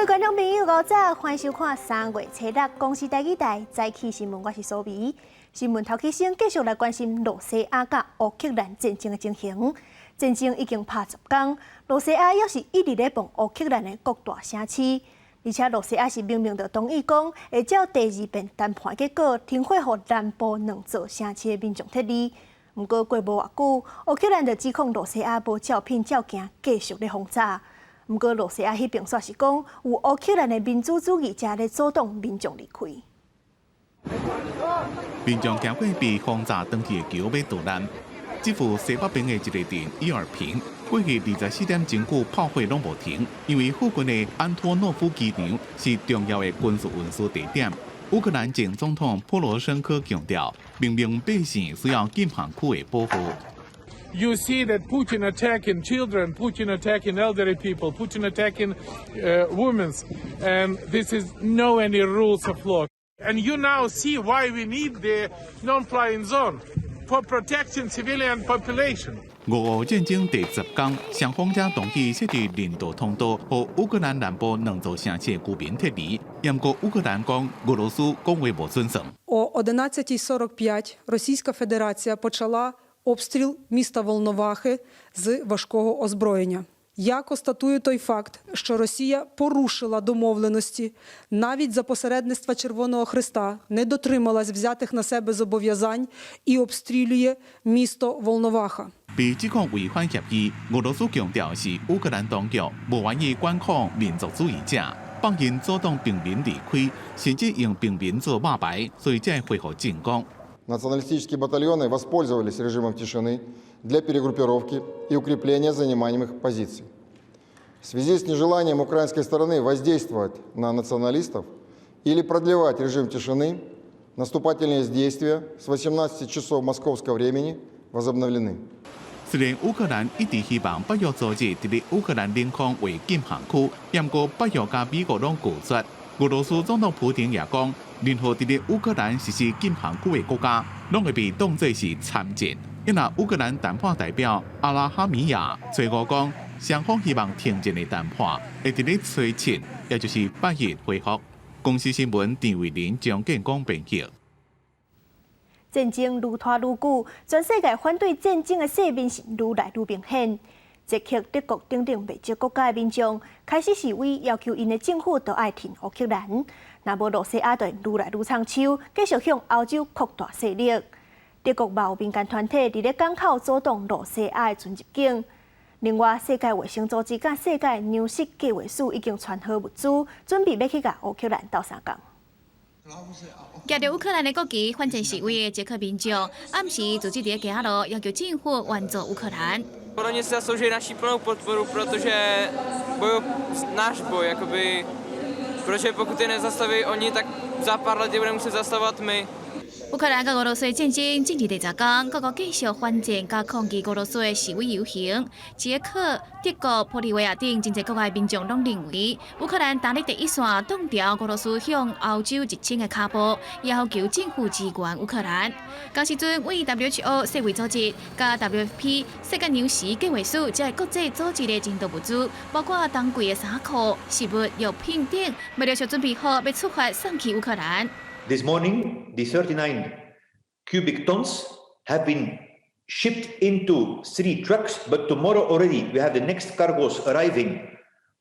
位观众朋友，午早，欢迎收看3月初6公视台语台早起新闻，我是苏眉。新闻头起先继续来关心罗西亚甲乌克兰战争的情形。战争已经拍10天，罗西亚也是一直咧帮乌克兰的国大声斥，而且罗西亚是明明就同意讲会照第2遍谈判结果停火，予南部2座城市的民众撤离。不过过无偌久，乌克兰就指控罗西亚无照片照行，继续咧轰炸。不过罗西亚迄边说是讲有乌克兰的民主主义者咧阻挡民众离开。民众经过被轰炸当地的桥要逃难。这副西北边的一个镇伊尔平，过去24点钟久炮火拢无停，因为附近的安托诺夫机场是重要的军事运输地点。乌克兰前总统普罗申科强调，明明百姓需要禁限区的保护。You see that Putin attacking children, Putin attacking elderly people, Putin attacking women, and this is no any rules of law. And you now see why we need the non-flying zone for protecting civilian population. 俄乌战争第10天，双方才同意设置人道通道，予乌克兰南部2座城市的居民撤离。不过乌克兰讲俄羅斯講話無遵守。О 11:45 Російська Федерація почала обстріл міста Волновахи з важкого озброєння. Я констатую той факт, що Росія порушила домовленості, навіть за посередництва Червоного Хреста не дотрималась взятих на себе зобов'язань і обстрілює місто Волноваха. 被指控违反協議，俄羅斯強調是烏克蘭當局無願意管控民族主義者，放任阻擋平民離開，甚至用平民做馬牌，所以才恢復進攻。Националистические батальоны воспользовались режимом тишины для перегруппировки и укрепления занимаемых позиций. В связи с нежеланием украинской стороны воздействовать на националистов или продлевать режим тишины, наступательные действия с 18 часов московского времени возобновлены. 雖然烏克蘭一直希望北約組織伫烏克蘭領空為禁限區，不過北約加美國攏拒絕。俄羅斯總統普京也講，任何伫烏克蘭實施禁限區的國家，攏會被當作是參戰。因為烏克蘭談判代表阿拉哈米亞隨後講，雙方希望停戰的談判會伫咧初7，也就是8日恢復。公司新聞陳慧玲、張建光編輯。戰爭愈拖愈久，全世界反對戰爭的勢面是愈來愈明顯。捷克、德國等等未接國家的民眾開始示威，要求因的政府都愛挺烏克蘭。若無羅西亞就愈來愈長手，繼續向歐洲擴大勢力。德國嘛有民間團體佇咧港口阻擋羅西亞的船入境。另外，世界衛生組織甲世界糧食計劃署已經傳好物資，準備要去甲烏克蘭鬥相共。夾着烏克蘭的國旗反戰示威的捷克民眾，暗時組織喺街路要求政府援助烏克蘭。Oni si zaslouží naši plnou podporu, protože náš boj, jakoby, protože pokud je nezastaví oni, tak za pár let je budeme muset zastavovat my. 烏克蘭甲俄羅斯的戰爭正值第10天，各國繼續反戰甲抗議俄羅斯的示威遊行。捷克、德國、玻利維亞等真濟國外民眾攏認為，烏克蘭打咧第一線擋掉俄羅斯向歐洲入侵的腳步，要求政府支援烏克蘭。當時陣，為 WHO 世衛組織甲 WFP 世界糧食計劃署這個國際組織的人道物資，包括當季的衫褲、食物、藥品等，為了準備好要出發送去烏克蘭。This morning, the 39 cubic tons have been shipped into 3 trucks, but tomorrow already we have the next cargoes arriving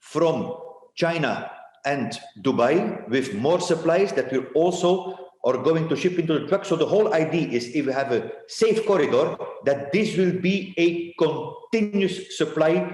from China and Dubai with more supplies that we also are going to ship into the truck. So the whole idea is if we have a safe corridor, that this will be a continuous supply.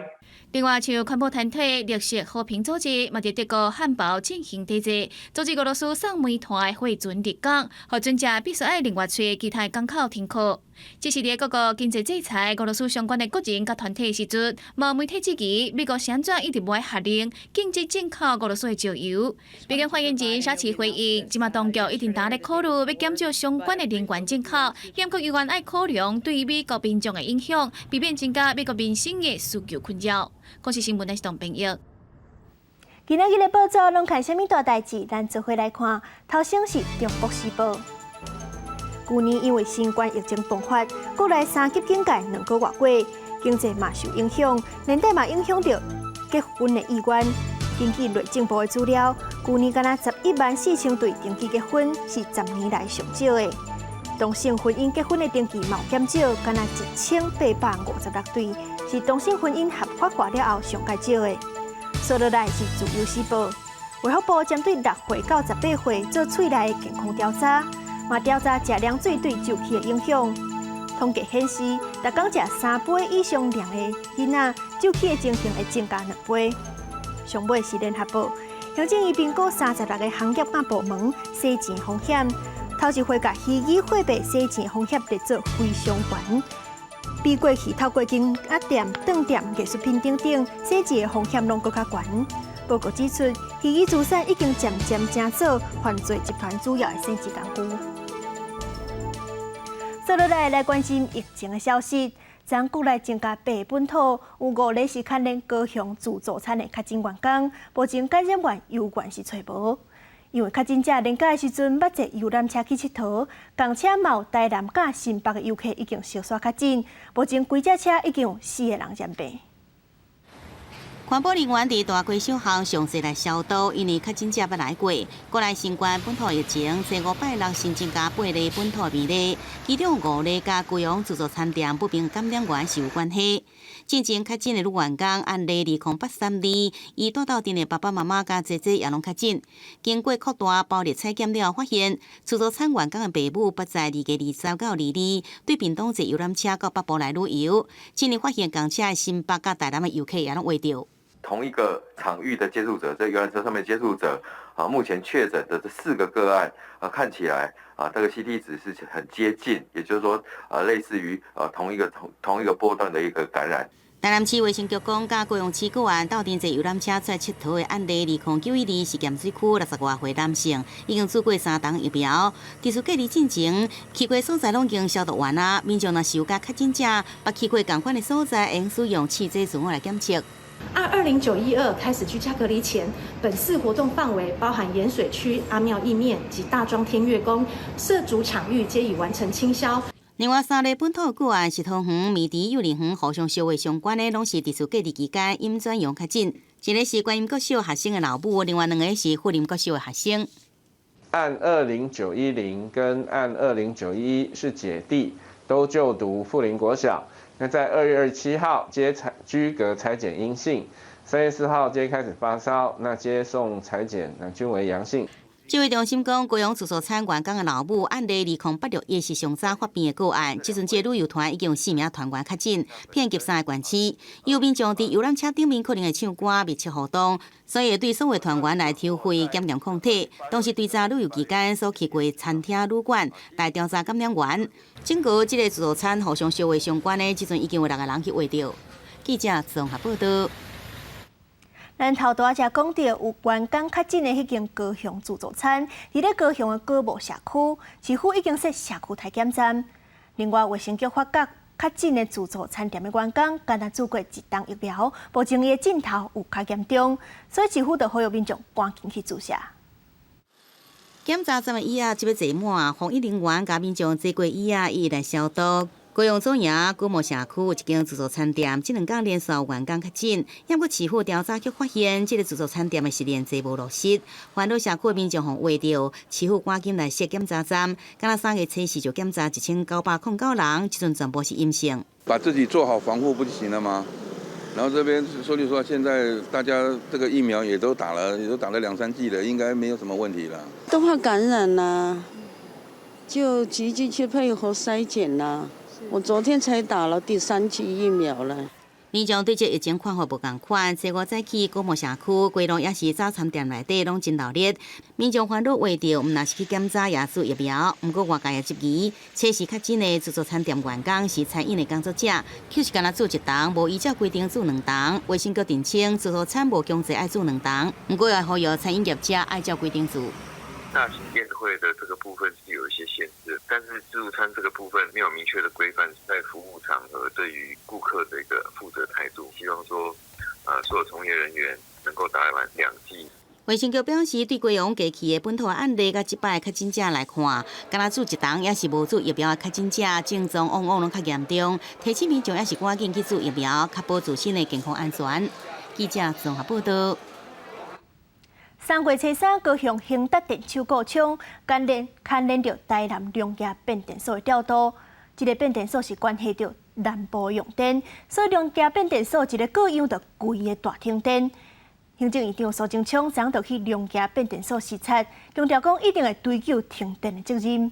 另外，像環保團體綠色和平組織，嘛佇德國漢堡進行抵制，阻止俄羅斯送煤炭的貨船入港，予船隻必須愛另外找其他港口停靠。這是伫各國經濟制裁俄羅斯相關的個人甲團體時陣，無媒體指期美國先轉一直無愛下令禁止進口俄羅斯的石油。北京發言人沙奇回應，即馬當局一定打咧考慮要減少相關的能源進口，不過依然愛考量對美國民眾的影響，避免增加美國民生的需求困擾。公視新聞的是唐平玉。今仔日的報紙攏看什麼大代誌？咱做伙來看，頭先是《中國時報》。去年因為新冠疫情爆發，國內3級警戒2個月過，經濟嘛受影響，連帶嘛影響到結婚的意願。根据内政部的资料，去年敢若114000对登记结婚，是10年来上少的。同性婚姻结婚的登记毛减少，敢若1856对，是同性婚姻合法化了后上介少的。说落来是自由时报，卫福部针对6岁到18岁做喙内的健康调查，嘛调查食凉水对周期的影响。统计显示，逐工食3杯以上量的囡仔，周期的情形会增加2倍。上尾是联合报，行政院评估36个行业甲部门洗钱风险，头一回甲虚拟货币洗钱风险列作非常悬，比过去透过金鸭店、饭店、艺术品等等洗钱的风险拢更较悬。报告指出，虚拟资产已经渐渐成做犯罪集团主要的生钱工具。接落来关心疫情的消息。昨国内增加8本土，有5例是牵连高雄自助餐的确诊员工，目前感染源有源是找无。因为确诊者连假的时阵，捌坐游览车去佚佗，共车嘛有台南甲新北的游客已经小刷确诊，目前规只车已经有4个人染病。环保人员伫大街小巷详细来消毒，因为确诊者捌来过。国内新冠本土疫情，前5拜6新增加8例本土病例，其中5例甲高雄自助餐店不明感染源是有关系。进前确诊的女员工按例2083，伊带到店的爸爸妈妈甲姐姐也拢确诊。经过扩大包列采检了，发现自助餐员工的爸母捌在2月20到2日对屏东坐游览车到北部来旅游，今年发现共车的新北甲台南的游客也拢围着。同一个场域的接触者，在游览车上面接触者目前确诊的这4个个案看起来这个 CT 值是很接近，也就是说类似于同一个波段的一个感染。台南市卫生局讲，甲高雄市个案到店坐游览车出来佚佗的案例2091是咸水区60多岁男性，已经做过3档疫苗。第四隔离进前，去过所在拢已经消毒完啊。民众若是有甲确诊者，捌去过同款的所在，应使用汽车自我来检测。按20912开始居家隔离前，本次活动范围包含盐水区、阿庙意面及大庄天月宫涉足场域皆已完成清消。另外3例本土个案是桃园、美迪、幼儿园互相相会相关的，拢是第四隔离期间阴转阳确诊。一个是观音国小学生的老母，另外2个是富林国小的学生。按20910跟按20911是姐弟，都就读富林国小。那在2月27号皆居隔采检阴性，3月4号皆开始发烧，那接送采检均为阳性。指挥中心讲，高雄自助餐员工的老母按例2086也是上早发病的个案，即阵这旅游团已经有4名团员确诊，遍及3个县市。有民众伫游览车顶面可能会唱歌、密切互动，所以对所有团员来抽血检验抗体，同时对查旅游期间所去过餐厅、旅馆来调查感染源。整个这个自助餐互相相会相关的，即阵已经有6个人去围着。记者综合报道。咱头拄才讲到有员工确诊的迄间高雄自助餐，伫咧高雄的高木社区，市府已经设社区体检站。另外，卫生局发觉确诊的自助餐店的员工，敢若做过1档疫苗，目前伊的症头有较严重，所以市府就呼吁民众赶紧去注射。检查站的椅仔即要坐满，防疫人员甲民众坐过椅仔一一来消毒。高雄左营高木社区有一间自助餐店，这2天连续有员工确诊，也过市府调查局发现，这个自助餐店的实验制无落实，烦恼社区的民众互话着，市府赶紧来设检查站，敢若3月初4就检查1909人，这阵全部是阴性。把自己做好防护不就行了吗？然后这边说句实话，现在大家这个疫苗也都打了2-3剂了，应该没有什么问题了。都怕感染啦，就急进去配合筛检啦。我昨天才打了第3剂疫苗了。民众对这疫情看法无同款，初5早起高木社区规路也是早餐店内底拢真热烈，民众烦恼话着，毋若是去检查也做疫苗，毋过外界也质疑，测试确诊的自助餐店员工是餐饮的工作者，就是敢若做1档，无依照规定做2档。卫生局澄清，自助餐无强制爱做2档，毋过也呼吁餐饮业者按照规定做。大型宴会的这个部分是有一些限制，但是自助餐这个部分没有明确的规范，在服务场合对于顾客的一个负责态度，希望说，所有从业人员能够打完2剂。卫生局表示，对高雄过去的本土案例甲100个确诊者来看，敢若做1档也是无做疫苗的确诊者，症状往往拢较严重，提醒民众也是赶紧去做疫苗，确保自身的健康安全。记者综合报道。3月初3，高雄兴达电手故障，牵连着台南两家变电所的调度。这个变电所是关系到南部用电，所以两家变电所一个各样的规个大停电。行政院长苏贞昌昨就去两家变电所视察，强调讲一定会追究停电的责任。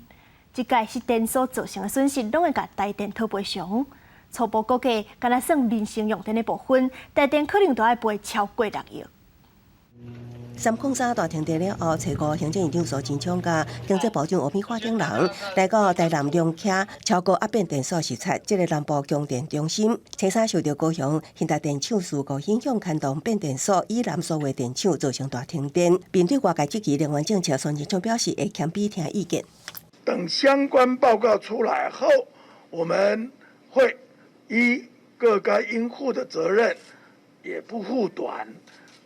这届是电所造成的损失，拢会甲台电讨赔偿。初步估计，敢若算人性用电的部分，台电可能都要赔超过6亿。303大停电了后，找5行政院长苏贞昌甲经济部长吴美花等人来到台南两徛超过变电所视察这个南部供电中心。初3受到高雄兴达电厂事故影响，牵动变电所以南所有电厂造成大停电。面对外界质疑，能源政策苏贞昌表示会谦卑听意见。等相关报告出来后，我们会依各该应负的责任，也不护短。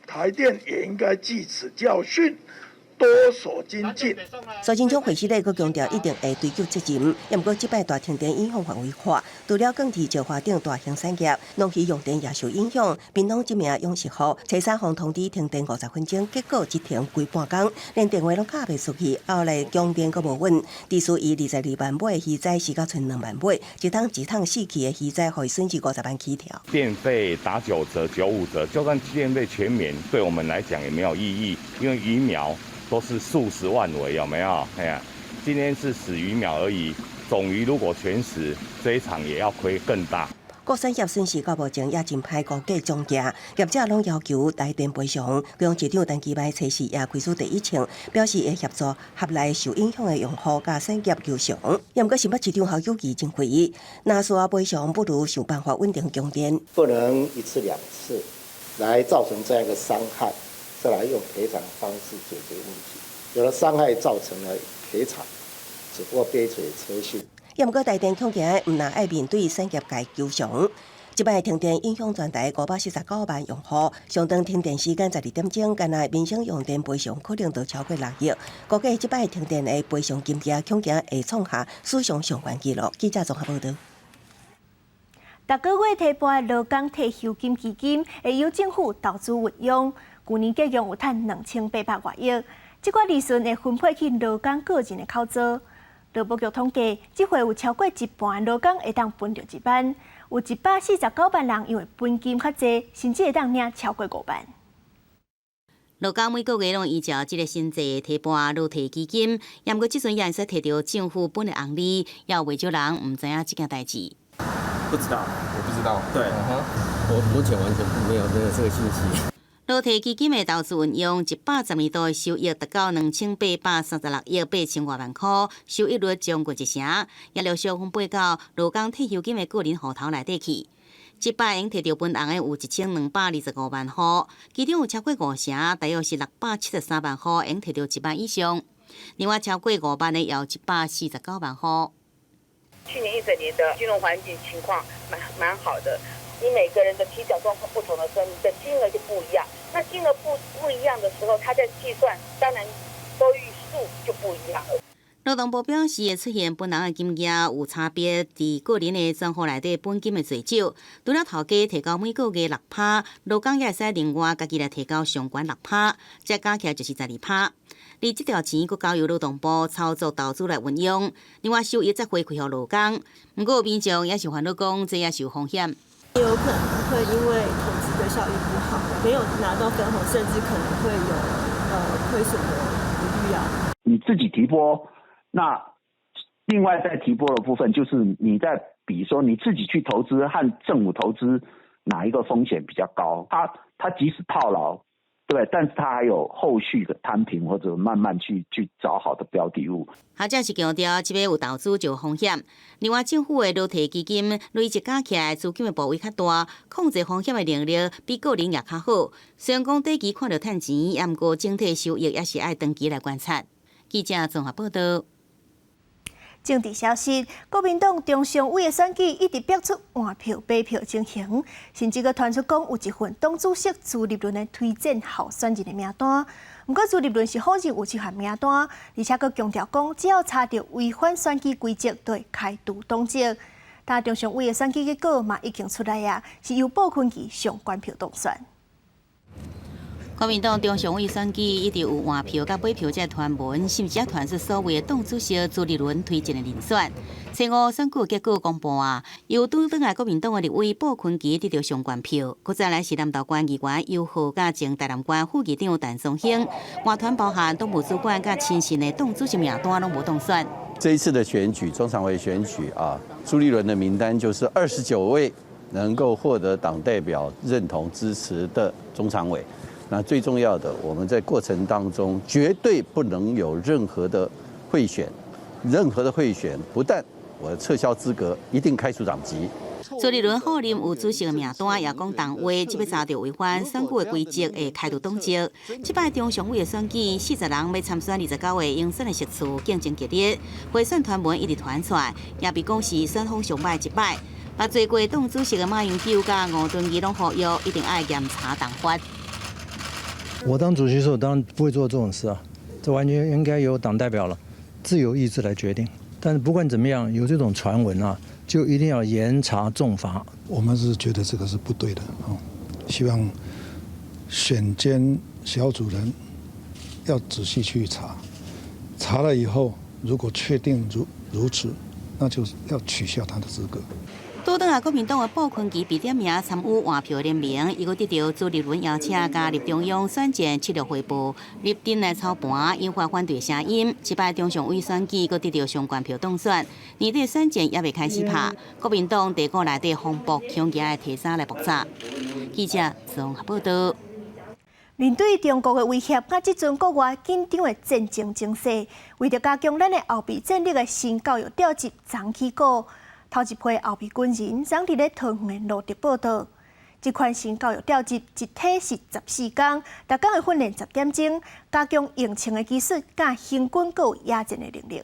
台电也应该记此教训，多所精进。苏贞昌会时内阁强调，一定会追究责任。也不过，这摆大停电影响范围化，除了更替石化等大型产业，农区用电也受影响。屏东一名永实户，初3方通知停电50分钟，结果一停规半工，连电话拢打袂出去。后来供电阁无稳，地属以22万尾鱼仔死到剩2万尾，一趟死去的鱼仔，会损失50万起跳。电费打9折、95折，就算电费全免，对我们来讲也没有意义，因为鱼苗都是数十万尾，有没有？哎呀，今天是死鱼苗而已，种鱼如果全死，这一场也要亏更大。各产业损失到目前也真歹估计总价，业者拢要求台电赔偿。高雄市长陈其迈初4也开出第1枪，表示会协助合来受影响的用户甲产业求偿。也毋过新北市长侯友宜真会议，若说赔偿，不如想办法稳定供电。不能1次2次来造成这样一个伤害，再来用赔偿方式解决问题。有了伤害造成了赔偿，只不过杯水车薪。也毋过台电恐惊毋但爱面对产业界求偿。这摆停电影响全台549万用户，相当停电时间12点钟，干那民生用电赔偿可能都超过6亿。估计这摆停电的赔偿金额恐惊会创下史上上悬纪录。记者综合报道。逐个月提拨的劳工退休金基金会由政府投资运用，去年计共有赚2800多亿。这个利润会分配去劳工个人的口座。劳保局统计，这回有超过一半劳工会当分到一班，有149万人因为本金较济，甚至会当领超过5万。劳工每个月拢依照这个新制提拨劳退基金，也毋过即阵也会使摕到政府本的红利，也有未少人毋知影这件代志。不知道，我不知道。对，我目前完全没有这个信息。劳退基金的投资运用，110年度的收益达到2836亿8千多万块，收益率将近1成，也陆续分配到劳工退休金的个人户头内底去。这摆用摕到分红的有1225万户，其中有超过5成，大约是673万户用摕到1万以上，另外超过5万的也有149万户。去年一整年的金融环境情况蛮好的。你每个人的提缴状况不同的时候，你的金额就不一样。那金额不一样的时候，他在计算，当然收益数就不一样了。劳动部表示，会出现本人的金额有差别，伫个人的账户内底本金的最少，除了头家提高每个月6%，劳工也会使另外家己来提高上悬6%，再加起来就是12%。而这条钱，佫交由劳动部操作投资来运用，另外收益再回馈给劳工。不过民众也是烦恼讲，这也是有风险。也有可能会因为投资的效益不好，没有拿到分红，甚至可能会有亏损的疑虑啊。你自己提拨，那另外在提拨的部分，就是你在比说你自己去投资和政府投资哪一个风险比较高？他即使套牢，对，但是他还有后续的摊平或者慢慢去找好的标的物。学者是强调，这边有投资就有风险。另外，政府的劳退基金累积加起来资金的部位较大，控制风险的能力比个人也较好。虽然讲短期看到赚钱，也毋过整体收益也是爱长期来观察。记者综合报道。政治消息，国民党中常委的选举一直逼出换票买票情形，甚至佫传出讲有一份党主席朱立伦的推荐候选人的名单。不过朱立伦是否认有这项名单，而且佫强调讲，只要查到违反选举规则，就会开除党籍。但中常委的选举结果嘛已经出来啊，是由鲍坤琪上关票当选。国民党中常委选举一直有换票甲买票这传闻，甚至也传出所谓的党主席朱立伦推荐的人选。初五选举结果公布啊，由拄倒来国民党的立委鲍坤基得到上悬票，佮再来是南投县议员尤浩甲前台南县副议长陈松兴，外团包含党务主管甲亲信的党主席名单拢无当选。这一次的选举，中常委选举啊，朱立伦的名单就是29位能够获得党代表认同支持的中常委。那最重要的，我们在过程当中绝对不能有任何的贿选，不但我撤销资格，一定开除党籍。朱立伦后任有主席的名单，也讲党委即要查到违反选举的规则，会开除党籍。这摆中常委的选举，40人要参选29个应选的席次，竞争激烈。贿选传闻一直传出来，也被讲是选风上歹一摆。把做过党主席的马英九甲吴敦义拢呼吁，一定要严查党法。我当主席的时候，当然不会做这种事啊，这完全应该由党代表了自由意志来决定。但是不管怎么样，有这种传闻啊，就一定要严查重罚。我们是觉得这个是不对的啊，希望选监小组人要仔细去查，查了以后，如果确定如此，那就要取消他的资格。倒转来，国民党的鲍坤基被点名参与换票联名，伊阁得到朱立伦邀请加入中央选前7日汇报，立阵来操盘，引发反对声音。这摆中常委选举阁得到上悬票当选，年底选前也未开始拍，国民党地沟内底风暴强硬的提衫来爆炸。记者综合报道。面对中国的威胁，甲即阵国外紧张的战争情势，为着加强咱的后备战力的新教育调集昨起过。头一批后备军人昨伫咧桃园路德报道，这款新教育调集一体是14天，逐天的训练10点钟，加强应枪的技术，甲行军阁有野战的能力。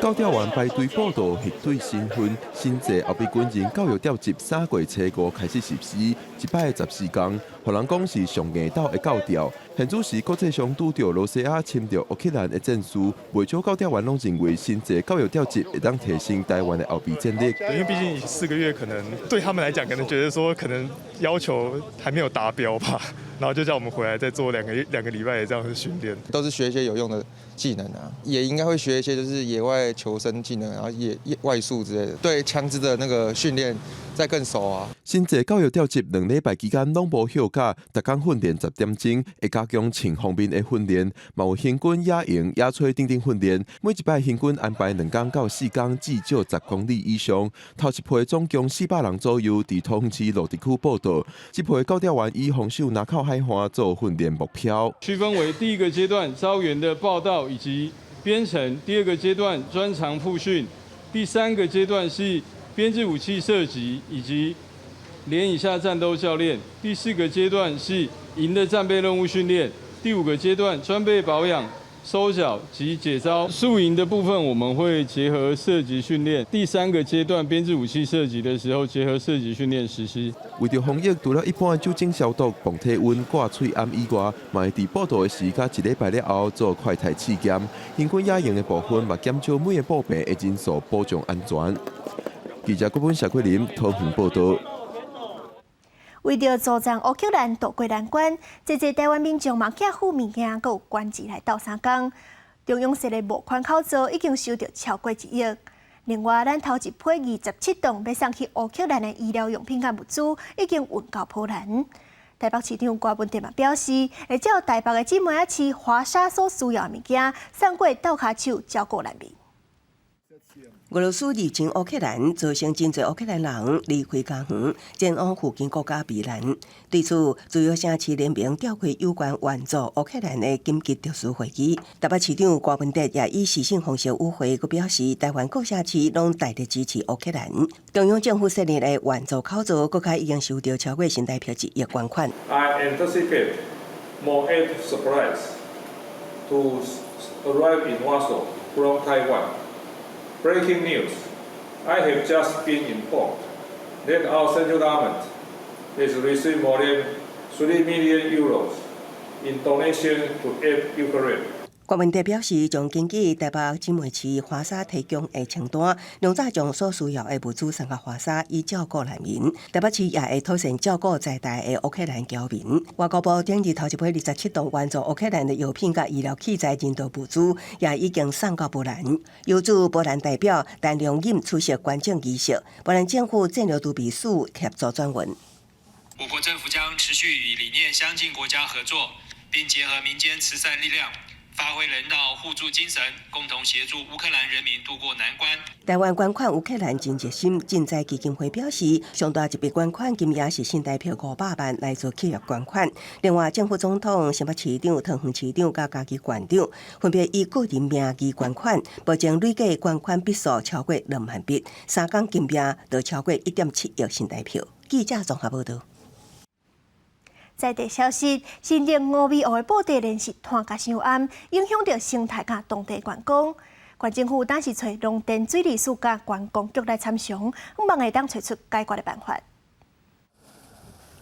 高调员排队报道核对身份，新制后备军人教育调集3月初5开始实施，一摆14天，互人讲是上硬斗的教调。现主时国际上拄着罗西亚侵着乌克兰的战事，袂少高调员拢认为新制教育调集会当提升台湾的后备战力。因为毕竟4个月，可能对他们来讲，可能觉得说可能要求还没有达标吧，然后就叫我们回来再做两个礼拜的这样的训练，都是学一些有用的技能啊，也应该会学一些就是野外求生技能，然后野外术之类的，对枪支的那个训练再更熟啊。新制教育调集2礼拜期间拢无休假，逐天训练10点钟，会加强前方面的训练，嘛有行军、野营、野炊等等训练。每一摆行军安排2天到4天，至少10公里以上。头一批总共400人左右，伫桃园市鹿地区报道。这批高调员以防守南靠海岸做训练目标，区分为第一个阶段招员的报到以及编程，第2个阶段专长复训，第3个阶段是编制武器射击以及连以下战斗教练，第4个阶段是营的战备任务训练，第5个阶段装备保养、收缴及解招。宿营的部分我们会结合射击训练，第3个阶段编制武器射击的时候结合射击训练实施。为着防疫，除了一般的酒精消毒、磅体温、挂喙암以外，嘛会伫报道的时甲1礼拜了后做快筛试检。行军野营的部分嘛减少每个步兵的人数，保障安全。记者郭本谢桂林桃园报道。为着助长乌克兰渡过难关，这台湾民众嘛寄付物件，佮有关节来斗相共。中央社的募款口座已经收到超过1亿。另外，咱头一批27栋要送去乌克兰的医疗用品甲物资，已经运到波兰。台北市长郭文定嘛表示，会照台北的姊妹仔市华沙所需要的物件，送过倒脚手照顾难民。俄罗斯入侵乌克兰，造成真侪乌克兰人离开家园，前往附近国家避难。对此，自由城市联名召开有关援助乌克兰的紧急特殊会议。台北市长郭文德也以视讯方式与会，佮表示，台湾各城市拢大力支持乌克兰。中央政府设立的援助口座，国家已经收到超过新台币1亿捐款。I anticipate more aid supplies to arrive in Warsaw from Taiwan.Breaking news. I have just been informed that our central government has received more than €3 million in donation to aid Ukraine. 郭文德表示，将根据台北姊妹市华沙提供的清单，量早将所需要的物资送到华沙，以照顾难民。台北市也会妥善照顾在台的乌克兰侨民。外交部顶日头一批27栋援助乌克兰的药品甲医疗器材人道物资，也已经送到波兰。由驻波兰代表陈良任出席捐赠仪式，波兰政府战略督秘书协助转文。我国政府将持续与理念相近国家合作，并结合民间慈善力量，发挥人道互助精神，共同协助乌克兰人民渡过难关。台湾捐款乌克兰真热心赈灾基金会表示，上大一笔捐款金额是新台币500万来自企业捐款。另外，政府总统、新北市长、桃园市长甲家己县长分别以个人名义捐款，保证累计捐款笔数超过2万笔，3天金额就超过1.7亿新台币。记者综合报道。在地消息，新店峨眉湖的布袋莲是摊甲伤暗，影响到生态甲当地观光。县政府当时找农电水利署甲观光局来参详，希望会当找出解决的办法。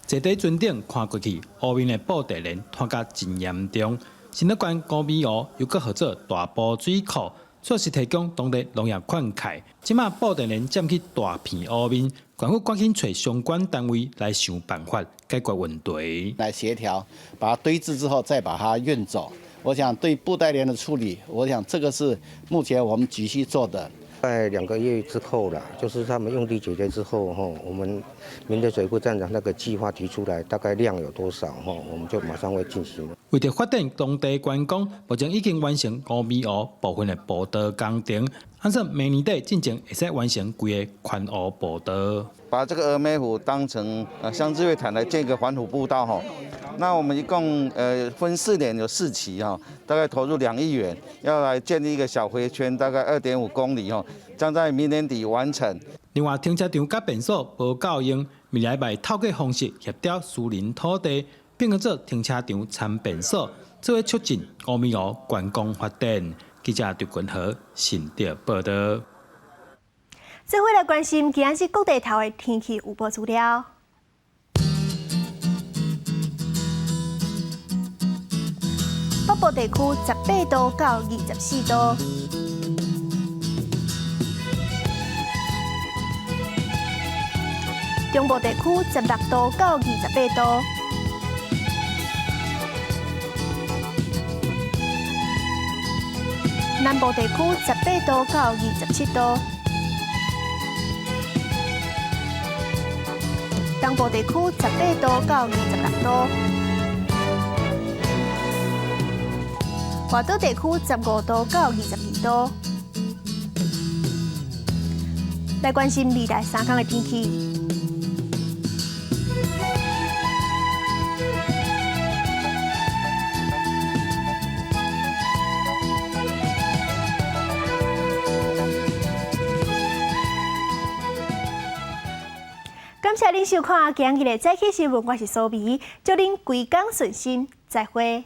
坐在船顶看过去，湖面的布袋莲摊甲真严重。新乐县峨眉湖又搁号做大埔水库，主要是提供当地农业灌溉。即马布袋莲占去大片湖面，县府赶紧找相关单位来想办法解决问题，来协调，把它堆置之后再把它运走。我想对布袋莲的处理，我想这个是目前我们急需做的。在2个月之后啦，就是他们用地解决之后，我们民政水库站长那个计划提出来，大概量有多少，我们就马上会进行。为了发展当地观光，目前已经完成峨眉湖部分的步道工程，按照明年底进前会使完成规个宽湖步道。把这个峨眉湖当成乡志会潭来建一个环湖步道哈，那我们一共分4年有4期哈，大概投入2亿元，要来建立一个小回圈，大概2.5公里哈，将在明年底完成。另外，停车场甲便所无够用，未来会透过方式协调私人土地，变更做停车场参便所，做为促进峨眉湖观光发展。记者刘君豪新竹报道。最后来关心今日各地头的天气预报资料。北部地区18度到24度，中部地区16度到28度，南部地区18度到27度。东部地区18度到26度，华岛地区15度到22度。来关心未来3天的天气。感谢您收看今日的早起新闻，我是苏眉，祝您规工顺心，再会。